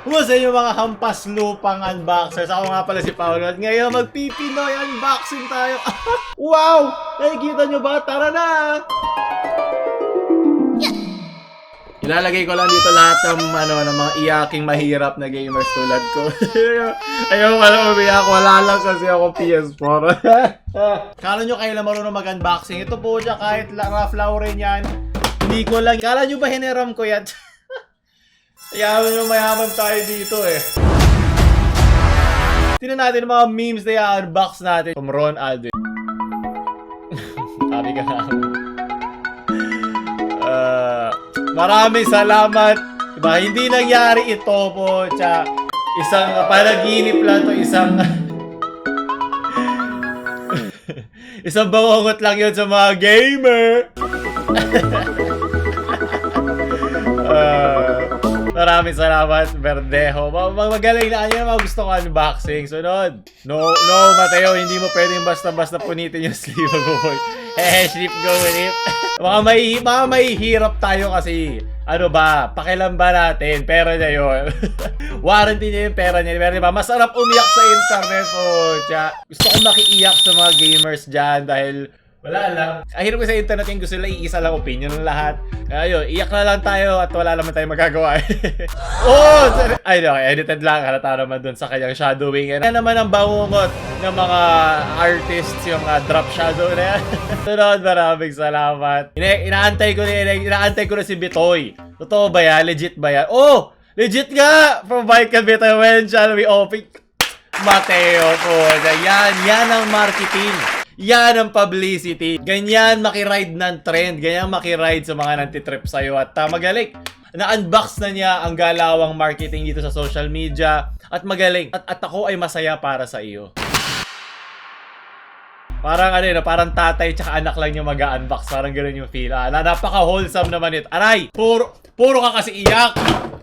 Kumusta yung mga hampas lupang unboxers? Ako nga pala si Paolo at ngayon magpipinoy unboxing tayo. Wow! Nakikita nyo ba? Tara na! Ilalagay ko lang dito lahat ng, ng mga iyaking mahirap na gamers tulad ko. Ayaw pala umiyak, wala lang kasi ako PS4. Kala nyo kayo lang marunong mag-unboxing? Ito po siya, kahit rough lauren yan. Hindi ko lang. Kala nyo ba hiniram ko yan? Yaman yung mayaman tayo dito eh. Tingnan natin mga memes na i-unbox natin. From Ron Alden. Sabi ka na. Maraming salamat. Diba? Hindi nangyari ito po. Tsa, isang panaginip lang to. Isang bangungot lang yun sa mga gamer. Maraming salamat, Verdejo. Magaling na yan, mga gusto ko unboxing. Sunod. No, Mateo, hindi mo pwedeng basta-basta punitin yung sleeve mo, boy. Sleep go, sleep. Mga mahihirap tayo kasi, pakialam ba natin? Pera niya yun. Warranty niya yung pera niya. Pero diba, masarap umiyak sa internet, gusto ko makiiyak sa mga gamers dyan dahil wala lang. Hirap ko sa internet yung gusto nila iisa lang opinion ng lahat. Ayun, iyak na lang tayo at wala naman tayong magagawa. Edited lang. Halata naman dun sa kanyang shadowing. Yan naman ang bangungot ng mga artists, yung mga drop shadow na yan. Sunod, maraming salamat. Inaantay ko na si Bitoy. Totoo ba yan? Legit ba yan? Oh! Legit nga! From Viking Bitoy, when shall we open? Mateo po. Yan ang marketing. Yan ang publicity. Ganyan makiride ng trend. Ganyan makiride sa mga nantitrip sa'yo. At magaling. Na-unbox na niya ang galawang marketing dito sa social media. At magaling. At ako ay masaya para sa iyo. Parang parang tatay tsaka anak lang yung mag-unbox. Parang ganoon yung feel. Napaka-wholesome naman ito. Aray! Puro ka kasi iyak.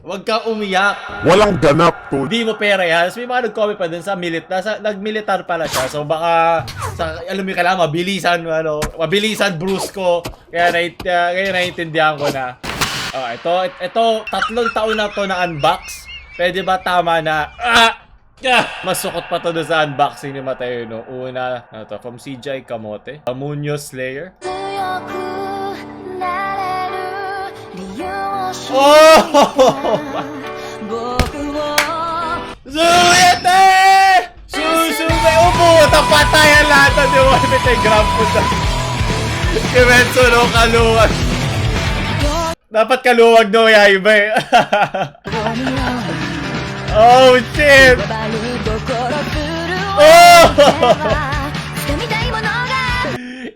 Huwag ka umiyak. Walang ganap to. Di mo pera yan. May mga nag-comment pa dun sa nag-militar pala siya. So baka, alam mo kailangan mabilisan brusco. Kaya naiintindihan ko na. Ito, 3 taon na to na unbox. Pwede ba tama na? Masukot pa to doon sa unboxing ni Mateo, no? Una, from CJ Kamote. Amunyo Slayer. Oh! Suyete! Susume! Upo! Tapatayan lahat ng diwalit ay grab po sa Kimetsu no kaluwag. Dapat kaluwag no yaiba eh. Oh shit! Oh!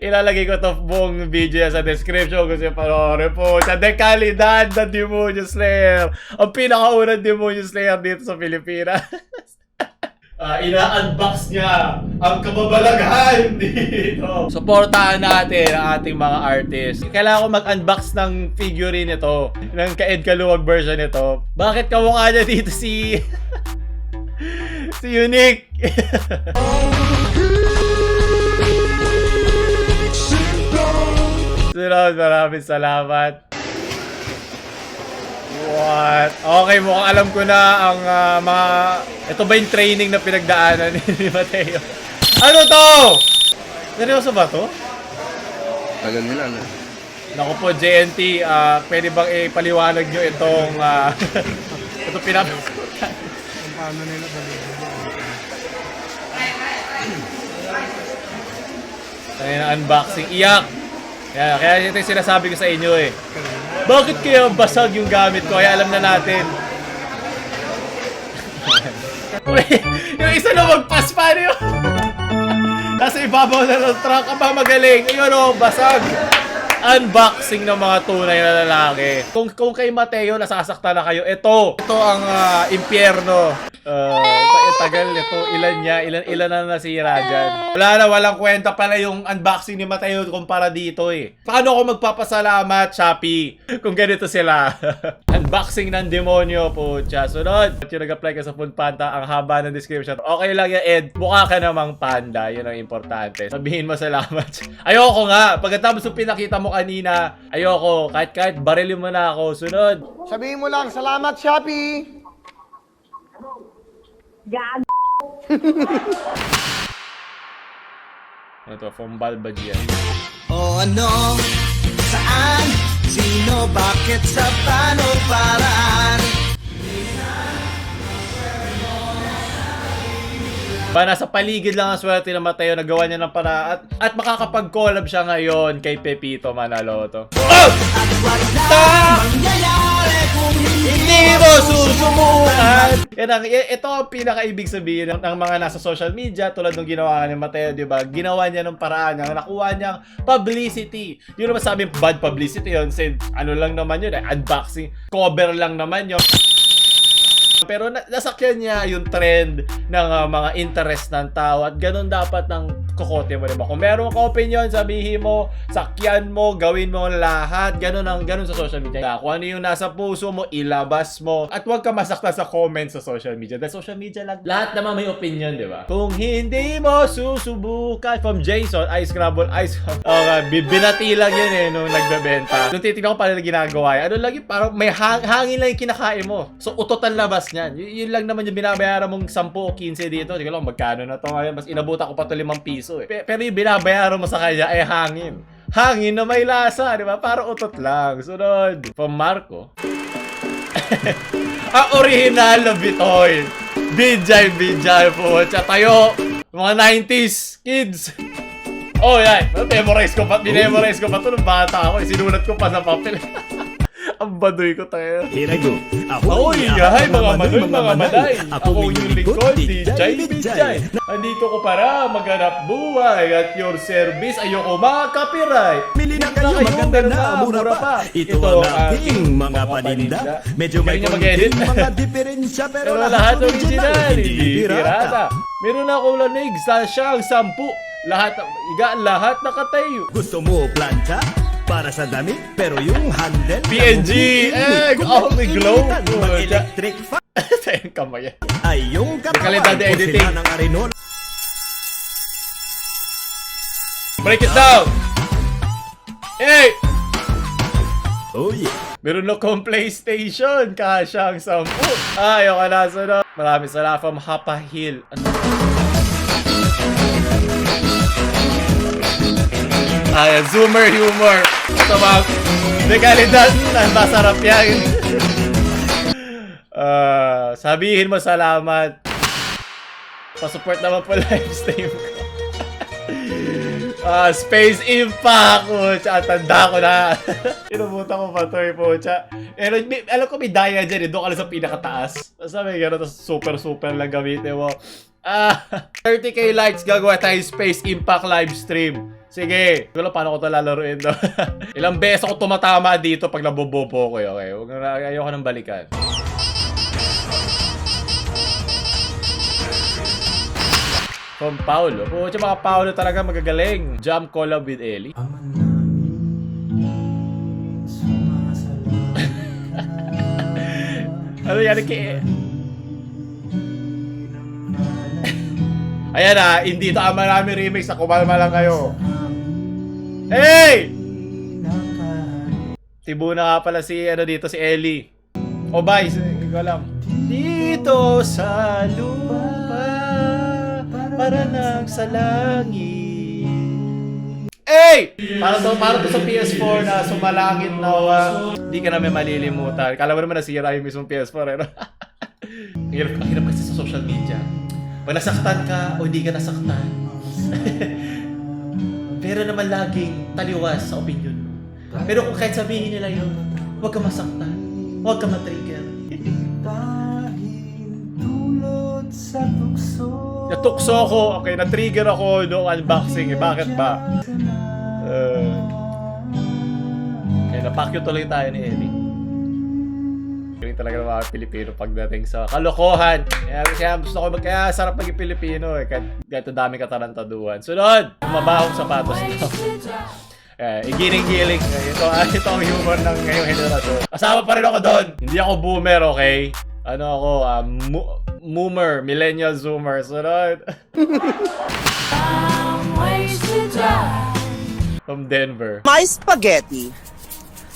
Ilalagay ko to buong video sa description kasi panoorin po sa dekalidad ng Demonyo Slayer. Ang pinakaunang Demonyo Slayer dito sa Pilipinas. Ina-unbox niya ang kababalaghan dito. Suportahan natin ang ating mga artists. Kailangan ko mag-unbox ng figurine ito, ng Kaed Kaluwag version ito. Bakit kamukha niya dito si Unique? Sunod, maraming salamat. What? Okay, mukhang alam ko na ang mga... Ito ba yung training na pinagdaanan ni Mateo? Ano to? Seryoso ba to? Tagal nila, no? Naku po, JNT, pwede bang ipaliwanag nyo itong... ito pinapasutan? Paano nila na unboxing. Iyak! Kaya ito yung sinasabi ko sa inyo eh. Bakit kaya basag yung gamit ko? Kaya alam na natin. Yung isa na mag-pass pa rin yun. Nasa ibabaw na ng truck. Aba magaling. Ayun o, basag. Unboxing ng mga tunay na lalaki. Kung kay Mateo nasasaktan na kayo, ito ang impyerno. Tagal nito, ilan na nasira dyan. Walang kwenta pala yung unboxing ni Mateo kumpara dito eh. Paano ako magpapasalamat, Shopee, kung ganito sila? Unboxing ng demonyo po, tsa. Sunod, yung nag-apply ka sa Food Panda, ang haba ng description. Okay lang yan, Ed. Mukha ka namang panda, yun ang importante. Sabihin mo salamat. Ayoko nga, pagkatapos yung pinakita mo kanina, ayoko, kahit barilin mo na ako. Sunod. Sabihin mo lang, salamat Shopee! Gag. Ito, from Balbagian. O ano, saan, sino, bakit, sa paano, paraan. Ba, nasa paligid lang ang swerte ng Mateo, nagawa niya ng paraan at makakapag-collab siya ngayon kay Pepito Manaloto. Oh! At wala mangyayari kung Hindi mo susubukan! Ito ang pinaka-ibig sabihin ng mga nasa social media tulad ng ginawa ni Mateo, di ba? Ginawa niya ng paraan niya, nakuha niyang publicity. Yun naman sabi, bad publicity yun. Ano lang naman yun, unboxing, cover lang naman yun. Pero nasakyan niya yung trend ng mga interest ng tao at ganun dapat ng kokote mo, diba? Kung meron ka opinion, sabihin mo, sakyan mo, gawin mo lahat. Ganun sa social media. Kung ano yung nasa puso mo, ilabas mo. At huwag ka masaktan sa comments sa social media. Dahil social media lang, lahat naman may opinion, diba? Kung hindi mo susubukan, from Jason, Ice Scrabble, Ice binati lang yun nung nagbebenta. Nung titignan ko paano ginagawa, ano lang yun, parang may hangin lang yung kinakain mo. So, utotan labas niyan. Yun lang naman yung binabayaran mong 10 o 15 dito. Hindi ko lang magkano na to ngayon. Mas inabutan ko pa to 5 piso eh. Pero yung binabayaran mo sa kanya ay hangin. Hangin na may lasa, di ba? Para utot lang. Sunod. From Marco. Ang original na Bitoy. Bijay po. Tayo. Mga 90s kids. Oh, yan. Memorize ko pa. Binemorize ko pa to nung bata ako. Sinulat ko pa sa papel. Ang baduy ko tayo. Hirago. Ahoy! Yahay mga manoy, mga maday! Ako yung lingkod, DJ Bijay! Andito ko para maghanap buhay at your service ayoko mga-copyright! Mili na kayo, maganda, mura pa. Ito ang aking mga paninda. Medyo may konting mga diferensya pero lahat original, hindi pirata. Meron ako lanig sa siyang 10. Lahat nakatayo. Gusto mo plancha? Para sa damit, pero yung handle PNG! Egg! Oh, may glow! electric fan Sa'yo kamay. ay yung kalidad katawan na ko editing. sila ng Arinol. Break it down! Hey! Oh yeah. Meron akong PlayStation, kasyang 10. Ayaw ka na, sunod. Maraming salamat from Hapa Hill. Ayan, Zoomer humor. Ito mga dekalidad, masarap yan. Sabihin mo salamat. Pasupport naman po live stream ko. Space Impact po. Tanda ko na. Inubutan ko pa to po. Alam ko may daya dyan. Doon ka lang sa pinakataas. Sabi gano'n, super lang gamitin mo. 30k likes, gagawa tayo Space Impact live stream. Sige. Hindi ko lang paano ko ito lalaroin do. Ilang beses ako tumatama dito pag nabobobo ko. Okay? Ayoko nang balikan. From Paulo. Pucha, mga Paulo talaga magagaling. Jump collab with Ellie. Ano yan? Ayan na, hindi ito ang marami remix. Kumalma lang kayo. Hey! Tibo na nga pala si Ellie. O bye, hindi ko alam. Dito sa lupa, para lang sa langit. Hey! Para to sa PS4 na sumalangit na hindi ka namin malilimutan. Kala mo naman nasira yung mismong PS4 eh, no? Ang hirap kasi sa social media. Pag nasaktan ka o hindi ka nasaktan. Pero naman laging taliwas sa opinion mo. Pero kung kahit sabihin nila yun, huwag ka masaktan. Huwag ka matrigger. Natukso ako. Okay, na-trigger ako noong unboxing. Bakit ba? Okay, napakyo tuloy tayo ni Ellie. Galing talaga ng mga Pilipino pagdating sa kalokohan. Kaya gusto ko kaya sarap maging Pilipino eh. Kahit dami katarantaduhan. Sunod! Mabahong sapatos nito. Igiling-giling. Ito ang humor ng ngayong henerasyon. Kasama pa rin ako doon. Hindi ako boomer, okay? Ano ako? Moomer. Millennial Zoomer. Sunod. From Denver. My spaghetti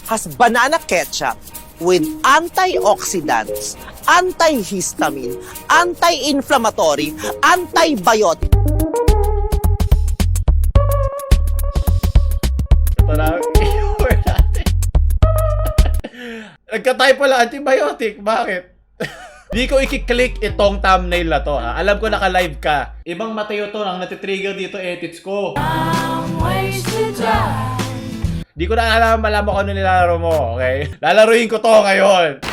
has banana ketchup with antioxidants antihistamine, anti-inflammatory, antibiotic. Ito na ang i-cover natin. Nagka-type pala antibiotic. Bakit? Di ko i-click itong thumbnail na to, ha. Alam ko naka-live ka. Ibang Mateo to, ang natitrigger dito edits ko. Di ko na malaman kung ano nilalaro mo, okay? Lalaruin ko to ngayon.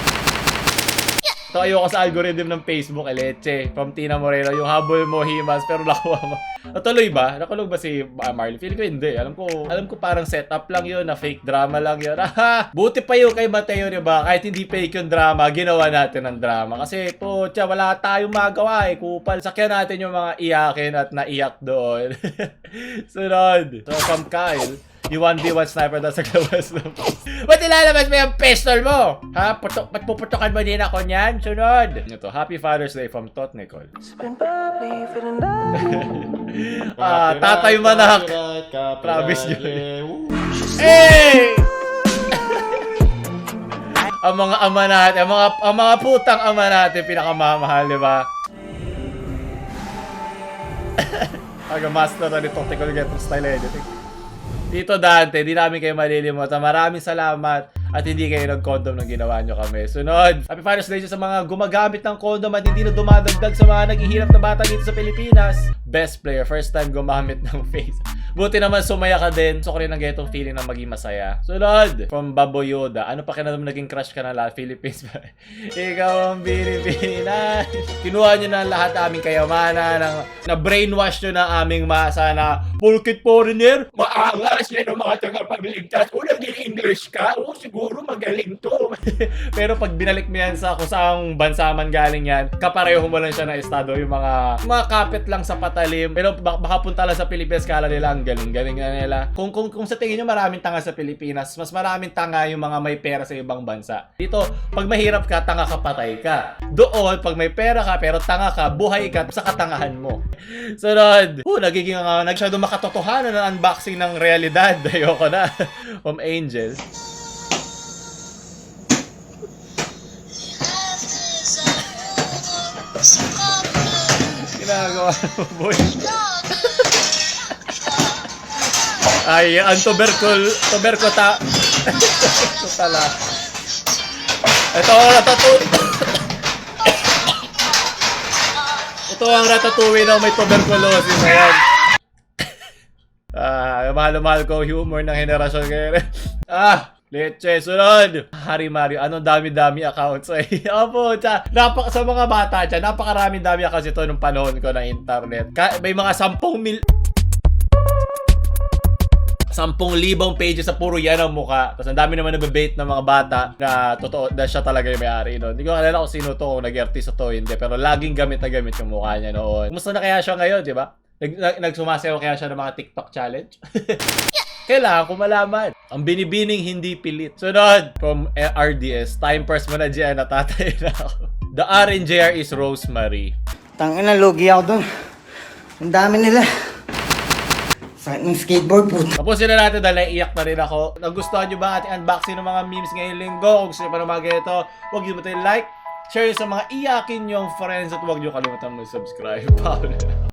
Ito ayoko sa algorithm ng Facebook, leche. From Tina Moreno, yung habol mo, himas, pero nakuha mo. Natuloy ba? Nakulog ba si Marley? Feeling ko hindi. Alam ko parang setup lang yun, na fake drama lang yun. Buti pa yun kay Mateo, diba? Kahit hindi fake yung drama, ginawa natin ng drama. Kasi, putya, wala tayong magawa eh. Kupal. Sakyan natin yung mga iyakin at naiyak doon. Sunod. So, from Kyle, yung 1v1 sniper daw sa labas ng ba't ilalabas mo yung pistol mo? Ha? Puputukan mo din ako niyan? Sunod. Ito, Happy Father's Day from Tot Nicole. Tatay Manak. Travis Joy. Hey! Ang mga ama natin, ang mga putang ama natin, pinakamamahal, di ba? Master na ni Tot Nicole get style editing. Tito Dante, di namin kayo malilimutan. Maraming salamat at hindi kayo nag-condom nang ginawa nyo kami. Sunod, Happy Father's Day sa mga gumagamit ng condom at hindi na dumadagdag sa mga naghihirap na bata dito sa Pilipinas. Best player, first time gumamit ng face. Buti naman sumaya ka din. Gusto ko rin ang getong feeling na maging masaya. Sunod, from Babo Yoda. Ano pa kaya naman naging crush ka na lahat? Philippines ba? Ikaw ang Pilipinas. Kinuha nyo na lahat aming kayamanan. Na brainwash nyo na aming masa na pulkit foreigner. Maangas na ng mga tagapagligtas. Kung nag-English ka, siguro magaling to. Pero pag binalik mo yan sa kung saang bansa man galing yan, kapareho mo lang siya na estado. Yung mga kapit lang sa patalim. Pero baka punta lang sa Pilipinas, kala nila ang galing na nila. Kung sa tingin nyo maraming tanga sa Pilipinas, mas maraming tanga yung mga may pera sa ibang bansa. Dito, pag mahirap ka, tanga ka, patay ka. Doon, pag may pera ka, pero tanga ka, buhay ka sa katangahan mo. Sunod, nagiging nagsyado makatotohanan ng unboxing ng realidad. Ayoko na. From Angel. Ginagawa mo, boy. Ay, ang tuberko tala. Ito ang ratatouille. Ito ang ratatouille na may tuberculosis na yan. Mahal ko humor ng henerasyon ngayon. Leche, sunod. Hari Mario, anong dami-dami accounts ay. Opo, sa mga bata dyan, napakaraming dami accounts ito nung panahon ko ng internet. May mga 10,000 pages sa puro yan ang muka. Tapos ang dami naman nagbe-bait ng mga bata na totoo na siya talaga yung may-ari noon. Hindi ko kalala kung sino to, kung nag-artist to, hindi. Pero laging gamit na gamit yung mukha niya noon. Kumusta na kaya siya ngayon, di ba? Nagsumasayaw kaya siya ng mga TikTok challenge? Kailangan ko malaman. Ang binibining hindi pilit. Sunod, from RDS, time first mo na dyan, natatay na ako. The RNJR is Rosemary. Tangina, lugi ako dun. Ang dami nila. Sakit ng skateboard po. Tapusin na natin dahil naiiyak na rin ako. Nagustuhan nyo ba ang ating unboxing ng mga memes ngayong linggo? Kung gusto nyo pa ng mga ganito, huwag nyo matay like, share sa mga iyakin nyong friends at huwag nyo kalimutan mag-subscribe. Paolo na.